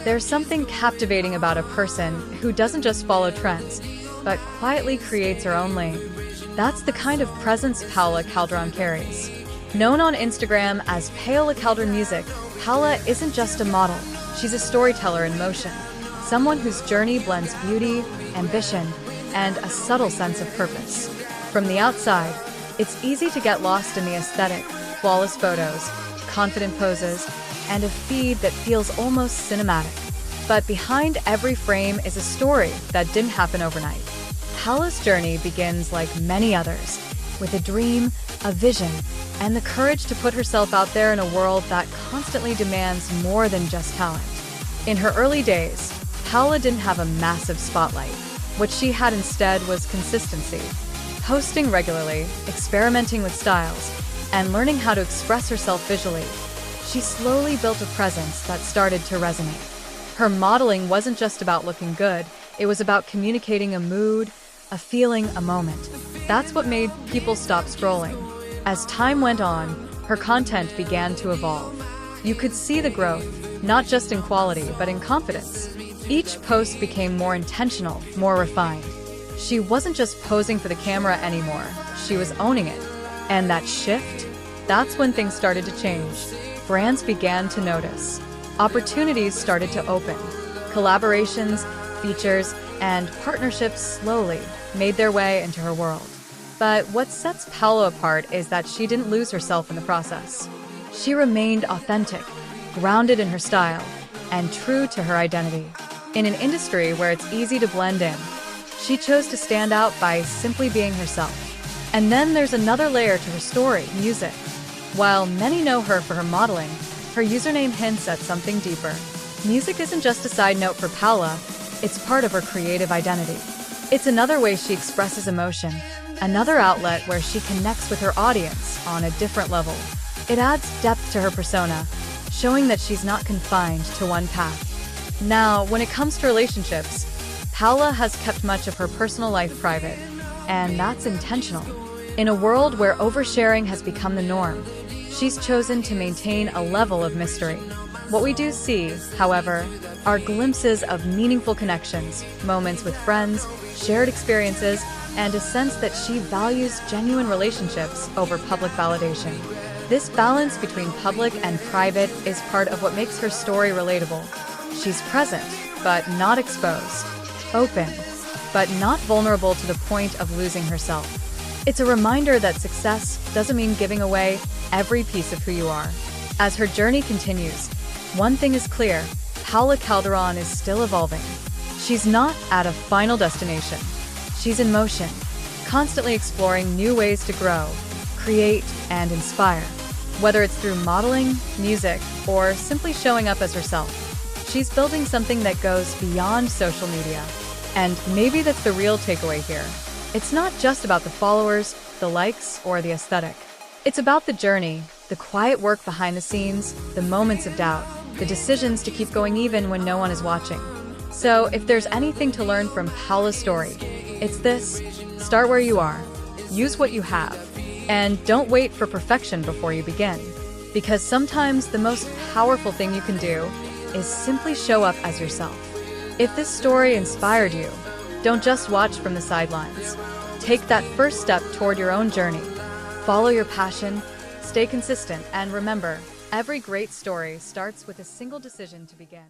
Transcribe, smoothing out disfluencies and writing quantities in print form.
There's something captivating about a person who doesn't just follow trends, but quietly creates her own lane. That's the kind of presence Paola Calderon carries. Known on Instagram as Paola Calderon Music, Paola isn't just a model, she's a storyteller in motion. Someone whose journey blends beauty, ambition, and a subtle sense of purpose. From the outside, it's easy to get lost in the aesthetic, flawless photos, confident poses, and a feed that feels almost cinematic. But behind every frame is a story that didn't happen overnight. Paola's journey begins like many others, with a dream, a vision, and the courage to put herself out there in a world that constantly demands more than just talent. In her early days, Paola didn't have a massive spotlight. What she had instead was consistency. Posting regularly, experimenting with styles, and learning how to express herself visually, she slowly built a presence that started to resonate. Her modeling wasn't just about looking good, it was about communicating a mood, a feeling, a moment. That's what made people stop scrolling. As time went on, her content began to evolve. You could see the growth, not just in quality, but in confidence. Each post became more intentional, more refined. She wasn't just posing for the camera anymore, she was owning it. And that shift? That's when things started to change. Brands began to notice. Opportunities started to open. Collaborations, features, and partnerships slowly made their way into her world. But what sets Paola apart is that she didn't lose herself in the process. She remained authentic, grounded in her style, and true to her identity. In an industry where it's easy to blend in, she chose to stand out by simply being herself. And then there's another layer to her story, music. While many know her for her modeling, her username hints at something deeper. Music isn't just a side note for Paola, it's part of her creative identity. It's another way she expresses emotion, another outlet where she connects with her audience on a different level. It adds depth to her persona, showing that she's not confined to one path. Now, when it comes to relationships, Paola has kept much of her personal life private, and that's intentional. In a world where oversharing has become the norm, she's chosen to maintain a level of mystery. What we do see, however, are glimpses of meaningful connections, moments with friends, shared experiences, and a sense that she values genuine relationships over public validation. This balance between public and private is part of what makes her story relatable. She's present, but not exposed. Open, but not vulnerable to the point of losing herself. It's a reminder that success doesn't mean giving away every piece of who you are. As her journey continues, one thing is clear, Paola Calderon is still evolving. She's not at a final destination. She's in motion, constantly exploring new ways to grow, create, and inspire. Whether it's through modeling, music, or simply showing up as herself, she's building something that goes beyond social media. And maybe that's the real takeaway here. It's not just about the followers, the likes, or the aesthetic. It's about the journey, the quiet work behind the scenes, the moments of doubt, the decisions to keep going even when no one is watching. So if there's anything to learn from Paola's story, it's this: start where you are, use what you have, and don't wait for perfection before you begin. Because sometimes the most powerful thing you can do is simply show up as yourself. If this story inspired you, don't just watch from the sidelines. Take that first step toward your own journey. Follow your passion, stay consistent, and remember, every great story starts with a single decision to begin.